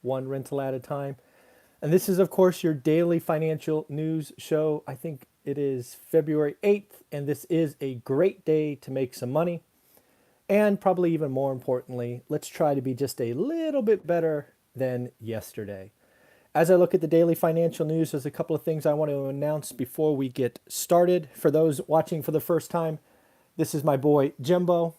one rental at a time. And this is, of course, your daily financial news show. I think it is February 8th, and this is a great day to make some money. And probably even more importantly, let's try to be just a little bit better than yesterday. As I look at the daily financial news, there's a couple of things I want to announce before we get started. For those watching for the first time, this is my boy Jimbo.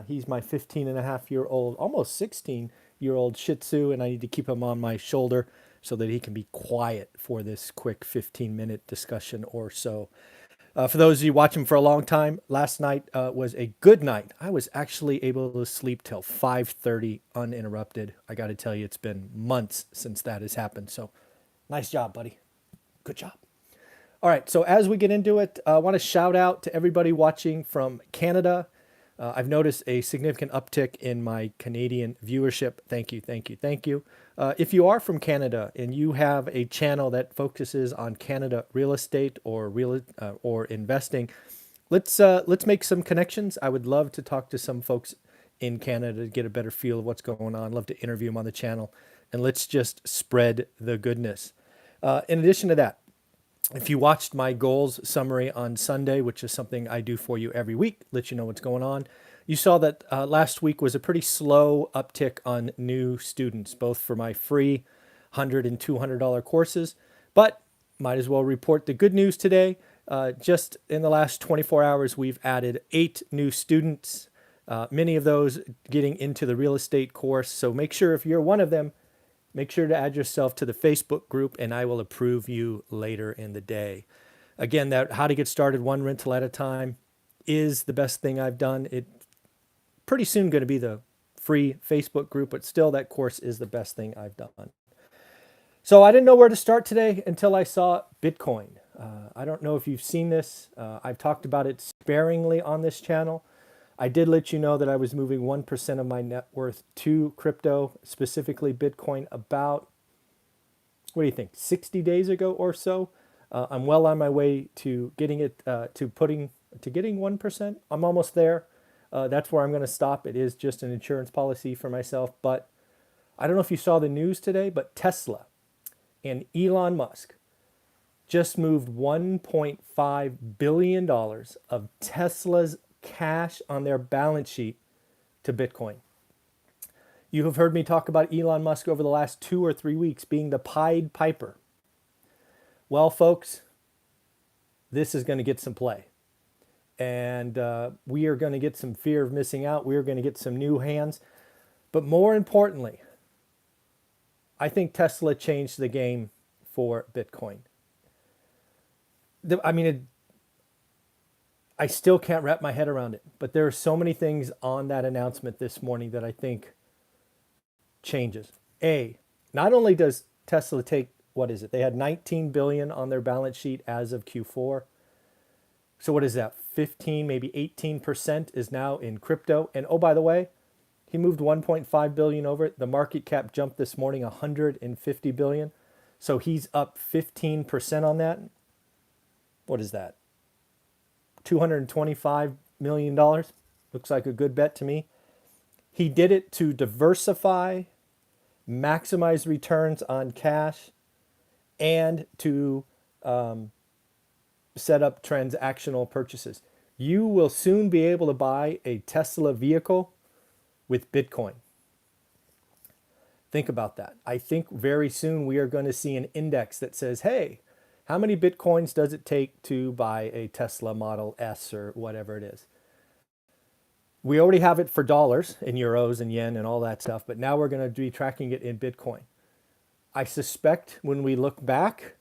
He's my 15-and-a-half-year-old, almost 16-year-old Shih Tzu, and I need to keep him on my shoulder so that he can be quiet for this quick 15-minute discussion or so. For those of you watching for a long time, last night was a good night. I was actually able to sleep till 5:30 uninterrupted. I got to tell you, it's been months since that has happened. So nice job, buddy. Good job. All right, so as we get into it, I want to shout out to everybody watching from Canada. I've noticed a significant uptick in my Canadian viewership. Thank you, thank you, thank you. If you are from Canada and you have a channel that focuses on Canada real estate or investing, let's make some connections. I would love to talk to some folks in Canada to get a better feel of what's going on. I'd love to interview them on the channel, and let's just spread the goodness. In addition to that, if you watched my goals summary on Sunday, which is something I do for you every week, let you know what's going on, you saw that last week was a pretty slow uptick on new students, both for my free $100 and $200 courses. But might as well report the good news today. Just in the last 24 hours, we've added 8 new students, many of those getting into the real estate course. So make sure if you're one of them, make sure to add yourself to the Facebook group, and I will approve you later in the day. Again, that how to get started one rental at a time is the best thing I've done. It pretty soon going to be the free Facebook group, but still that course is the best thing I've done. So I didn't know where to start today until I saw Bitcoin. I don't know if you've seen this. I've talked about it sparingly on this channel. I did let you know that I was moving 1% of my net worth to crypto, specifically Bitcoin, about, what do you think, 60 days ago or so. I'm well on my way to getting it, getting 1%. I'm almost there. That's where I'm going to stop. It is just an insurance policy for myself. But I don't know if you saw the news today, but Tesla and Elon Musk just moved $1.5 billion of Tesla's cash on their balance sheet to Bitcoin. You have heard me talk about Elon Musk over the last 2 or 3 weeks being the Pied Piper. Well, folks, this is going to get some play. And we are going to get some fear of missing out. We are going to get some new hands. But more importantly, I think Tesla changed the game for Bitcoin. I still can't wrap my head around it, but there are so many things on that announcement this morning that I think changes. Not only does Tesla take, what is it? They had 19 billion on their balance sheet as of Q4. So what is that? 15, maybe 18% is now in crypto. And oh, by the way, he moved 1.5 billion over it. The market cap jumped this morning 150 billion. So he's up 15% on that. What is that? $225 million. Looks like a good bet to me. He did it to diversify, maximize returns on cash, and to set up transactional purchases. You will soon be able to buy a Tesla vehicle with Bitcoin. Think about that. I think very soon we are going to see an index that says, hey, how many Bitcoins does it take to buy a Tesla Model S or whatever it is? We already have it for dollars in euros and yen and all that stuff, but now we're going to be tracking it in Bitcoin. I suspect when we look back,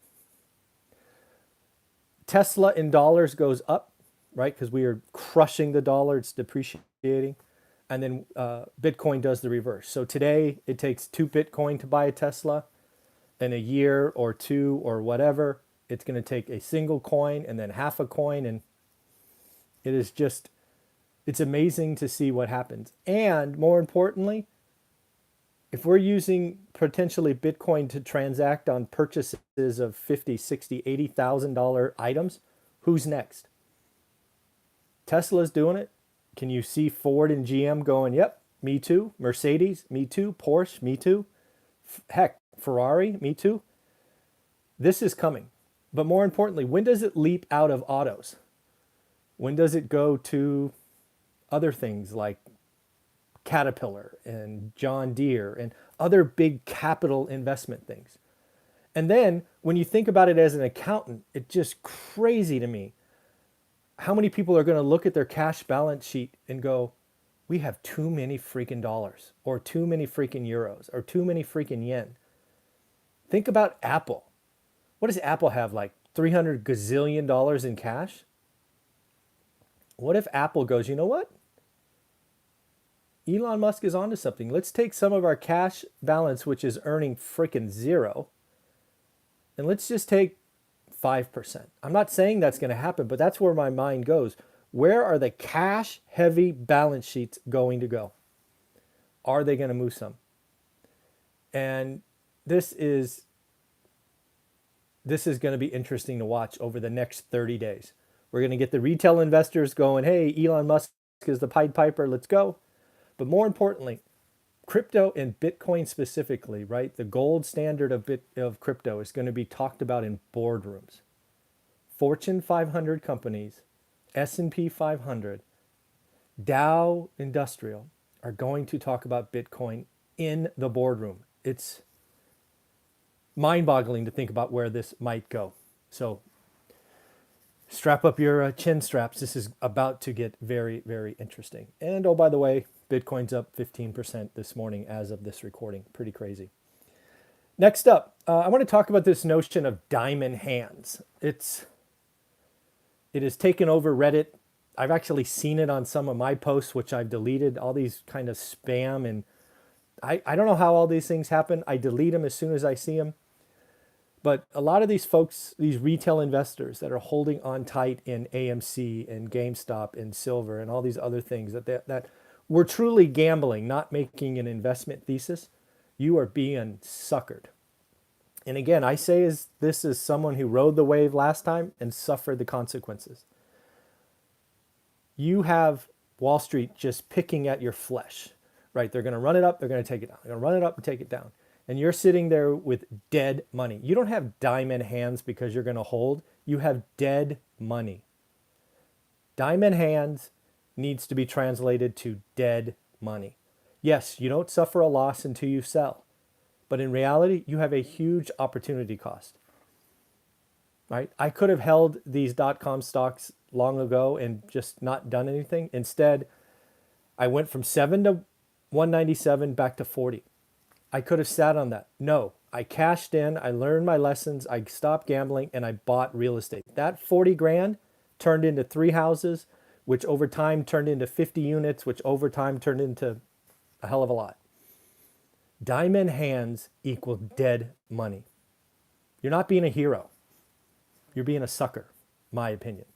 Tesla in dollars goes up, right? Because we are crushing the dollar, it's depreciating. And then Bitcoin does the reverse. So today it takes 2 Bitcoin to buy a Tesla. In a year or 2 or whatever, it's going to take a single coin and then half a coin. And it is just, it's amazing to see what happens. And more importantly, if we're using potentially Bitcoin to transact on purchases of $50, $60, $80,000 items, who's next? Tesla's doing it. Can you see Ford and GM going, yep, me too. Mercedes, me too. Porsche, me too. Heck, Ferrari, me too. This is coming. But more importantly, when does it leap out of autos? When does it go to other things like Caterpillar and John Deere and other big capital investment things? And then when you think about it as an accountant, it's just crazy to me how many people are going to look at their cash balance sheet and go, we have too many freaking dollars or too many freaking euros or too many freaking yen. Think about Apple. What does Apple have, like $300 gazillion in cash? What if Apple goes, you know what? Elon Musk is onto something. Let's take some of our cash balance, which is earning freaking zero, and let's just take 5%. I'm not saying that's going to happen, but that's where my mind goes. Where are the cash heavy balance sheets going to go? Are they going to move some? And this is going to be interesting to watch over the next 30 days. We're going to get the retail investors going, hey, Elon Musk is the Pied Piper, let's go. But more importantly, crypto and Bitcoin specifically, right? The gold standard of crypto is going to be talked about in boardrooms. Fortune 500 companies, S&P 500, Dow Industrial are going to talk about Bitcoin in the boardroom. It's mind-boggling to think about where this might go. So strap up your chin straps. This is about to get very, very interesting. And oh, by the way, Bitcoin's up 15% this morning as of this recording. Pretty crazy. Next up, I want to talk about this notion of diamond hands. It has taken over Reddit. I've actually seen it on some of my posts, which I've deleted, all these kind of spam. And I don't know how all these things happen. I delete them as soon as I see them. But a lot of these folks, these retail investors that are holding on tight in AMC and GameStop and silver and all these other things that we're truly gambling, not making an investment thesis, you are being suckered. And again, I say this is someone who rode the wave last time and suffered the consequences. You have Wall Street just picking at your flesh, right? They're going to run it up, they're going to take it down. They're going to run it up and take it down. And you're sitting there with dead money. You don't have diamond hands because you're going to hold. You have dead money. Diamond hands needs to be translated to dead money. Yes, you don't suffer a loss until you sell. But in reality, you have a huge opportunity cost. Right? I could have held these .com stocks long ago and just not done anything. Instead, I went from 7 to 197 back to 40. I could have sat on that. No, I cashed in, I learned my lessons, I stopped gambling, and I bought real estate. That 40 grand turned into 3 houses, which over time turned into 50 units, which over time turned into a hell of a lot. Diamond hands equal dead money. You're not being a hero. You're being a sucker, my opinion.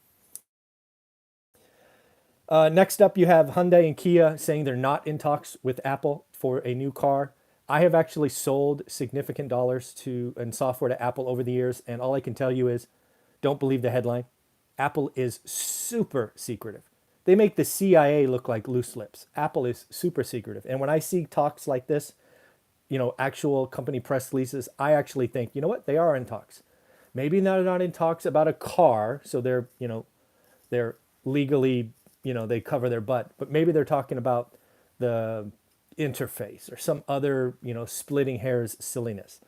Next up, you have Hyundai and Kia saying they're not in talks with Apple for a new car. I have actually sold significant dollars and software to Apple over the years, and all I can tell you is don't believe the headline. Apple is super secretive. They make the CIA look like loose lips. Apple is super secretive. And when I see talks like this, actual company press releases, I actually think, you know what? They are in talks. Maybe they're not in talks about a car, so they're legally, they cover their butt, but maybe they're talking about the interface or some other, splitting hairs silliness.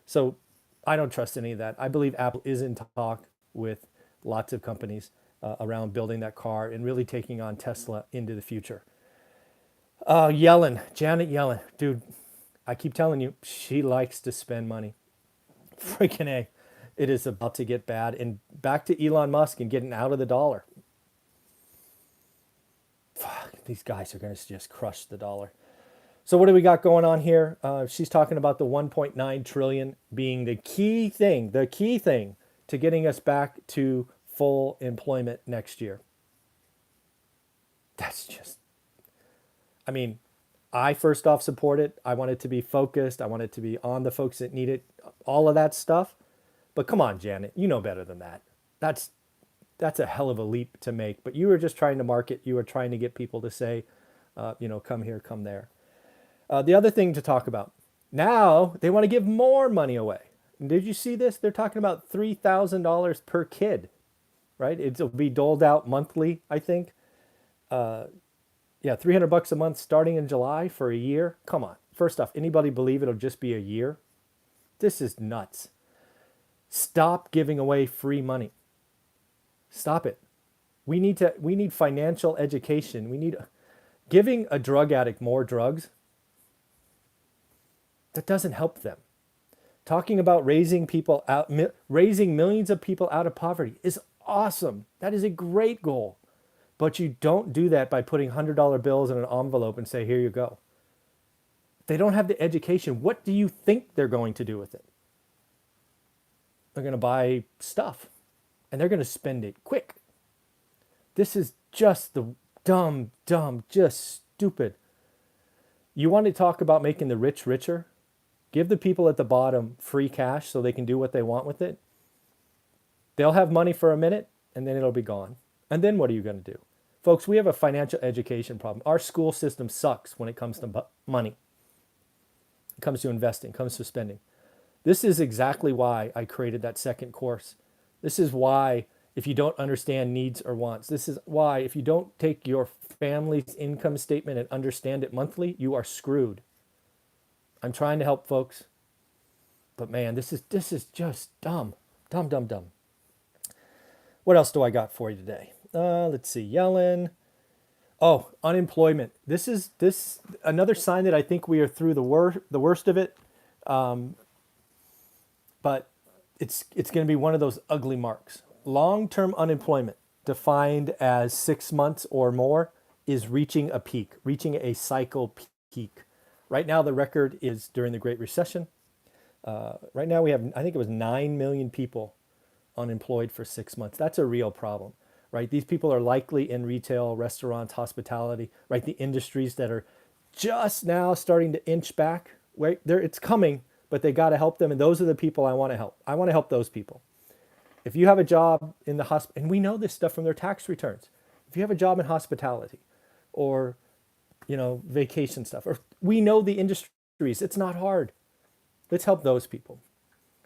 So I don't trust any of that. I believe Apple is in talk with lots of companies around building that car and really taking on Tesla into the future. Yellen, Janet Yellen, dude, I keep telling you, she likes to spend money. Freaking A. It is about to get bad. And back to Elon Musk and getting out of the dollar. Fuck, these guys are going to just crush the dollar. So what do we got going on here? She's talking about the 1.9 trillion being the key thing to getting us back to full employment next year. That's just, I first off support it. I want it to be focused. I want it to be on the folks that need it, all of that stuff. But come on, Janet, you know better than that. That's a hell of a leap to make. But you were just trying to market. You were trying to get people to say, come here, come there. The other thing to talk about, Now they want to give more money away. Did you see this? They're talking about $3,000 per kid, right? It'll be doled out monthly, I think. Yeah, $300 a month starting in July for a year. Come on. First off, anybody believe it'll just be a year? This is nuts. Stop giving away free money. Stop it. We need financial education. We need giving a drug addict more drugs. That doesn't help them. Talking about raising millions of people out of poverty is awesome. That is a great goal. But you don't do that by putting $100 bills in an envelope and say, here you go. They don't have the education. What do you think they're going to do with it? They're going to buy stuff and they're going to spend it quick. This is just the dumb, just stupid. You want to talk about making the rich richer? Give the people at the bottom free cash so they can do what they want with it. They'll have money for a minute and then it'll be gone. And then what are you going to do? Folks, we have a financial education problem. Our school system sucks when it comes to money. It comes to investing, comes to spending. This is exactly why I created that second course. This is why if you don't understand needs or wants, this is why if you don't take your family's income statement and understand it monthly, you are screwed. I'm trying to help folks. But man, this is just dumb. Dumb. What else do I got for you today? Let's see. Yellen. Oh, unemployment. This is another sign that I think we are through the worst of it. But it's going to be one of those ugly marks. Long-term unemployment, defined as 6 months or more, is reaching a peak, reaching a cycle peak. Right now, the record is during the Great Recession. Right now, we have, I think it was 9 million people unemployed for 6 months. That's a real problem, right? These people are likely in retail, restaurants, hospitality, right? The industries that are just now starting to inch back. Right there, it's coming, but they got to help them. And those are the people I want to help. I want to help those people. If you have a job in the hospital, and we know this stuff from their tax returns. If you have a job in hospitality or vacation stuff. Or we know the industries. It's not hard. Let's help those people,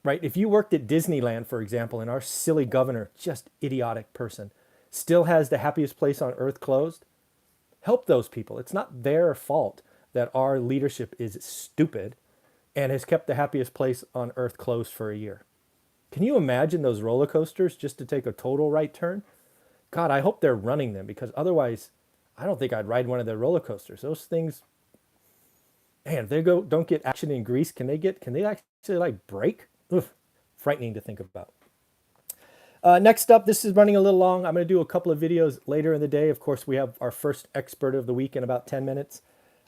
right? If you worked at Disneyland, for example, and our silly governor, just idiotic person, still has the happiest place on earth closed, help those people. It's not their fault that our leadership is stupid and has kept the happiest place on earth closed for a year. Can you imagine those roller coasters just to take a total right turn? God, I hope they're running them because otherwise I don't think I'd ride one of their roller coasters. Those things, man, if they don't get action in grease, can they actually like break? Oof, frightening to think about. Next up, this is running a little long. I'm going to do a couple of videos later in the day. Of course, we have our first expert of the week in about 10 minutes.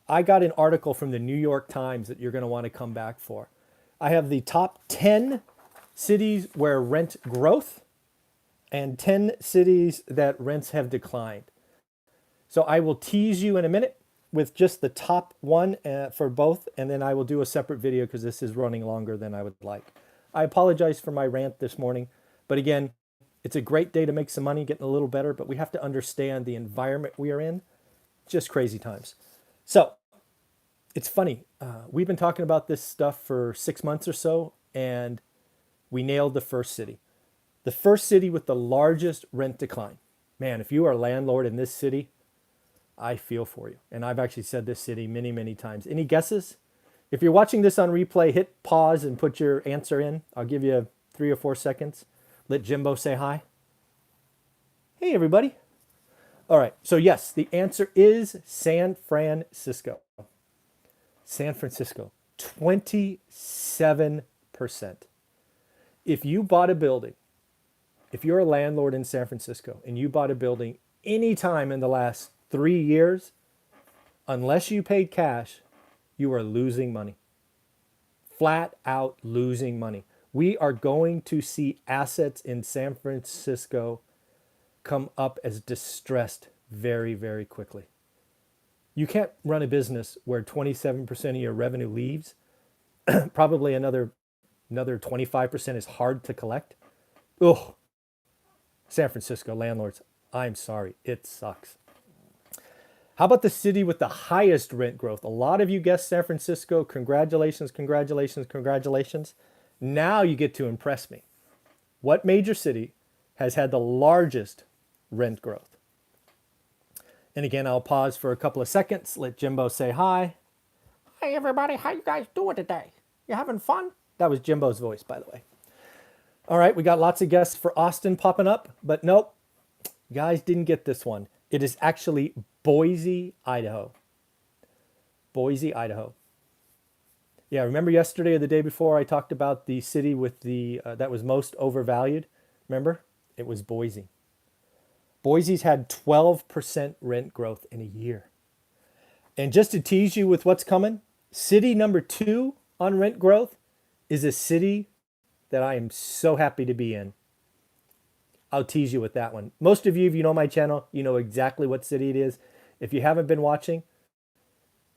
I got an article from the New York Times that you're going to want to come back for. I have the top 10 cities where rent growth and 10 cities that rents have declined. So I will tease you in a minute with just the top one for both, and then I will do a separate video because this is running longer than I would like. I apologize for my rant this morning, but again, it's a great day to make some money, getting a little better, but we have to understand the environment we are in. Just crazy times. So it's funny. We've been talking about this stuff for 6 months or so, and we nailed the first city. The first city with the largest rent decline. Man, if you are a landlord in this city, I feel for you. And I've actually said this city many, many times. Any guesses? If you're watching this on replay, hit pause and put your answer in. I'll give you 3 or 4 seconds. Let Jimbo say hi. Hey, everybody. All right. So yes, the answer is San Francisco. San Francisco, 27%. If you bought a building, if you're a landlord in San Francisco and you bought a building anytime in the last 3 years, unless you paid cash, you are losing money. Flat out losing money. We are going to see assets in San Francisco come up as distressed very, very quickly. You can't run a business where 27% of your revenue leaves. Probably another 25% is hard to collect. Ugh. San Francisco landlords, I'm sorry, it sucks. How about the city with the highest rent growth? A lot of you guessed San Francisco. Congratulations, congratulations, congratulations. Now you get to impress me. What major city has had the largest rent growth? And again, I'll pause for a couple of seconds, let Jimbo say hi. Hey everybody, how you guys doing today? You having fun? That was Jimbo's voice, by the way. All right, we got lots of guests for Austin popping up, but nope, you guys didn't get this one. It is actually Boise, Idaho. Boise, Idaho. Yeah, remember yesterday or the day before I talked about the city with the that was most overvalued? Remember? It was Boise. Boise's had 12% rent growth in a year. And just to tease you with what's coming, city number 2 on rent growth is a city that I am so happy to be in. I'll tease you with that one. Most of you, if you know my channel, you know exactly what city it is. If you haven't been watching,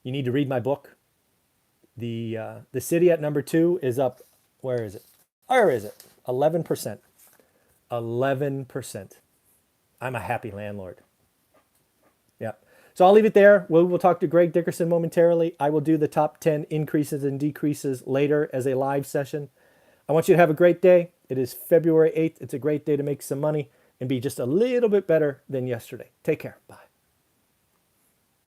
you need to read my book. The city at number 2 is up, where is it? Where is it? 11%. 11%. I'm a happy landlord. Yeah. So I'll leave it there. We'll talk to Greg Dickerson momentarily. I will do the top 10 increases and decreases later as a live session. I want you to have a great day. It is February 8th. It's a great day to make some money and be just a little bit better than yesterday. Take care. Bye.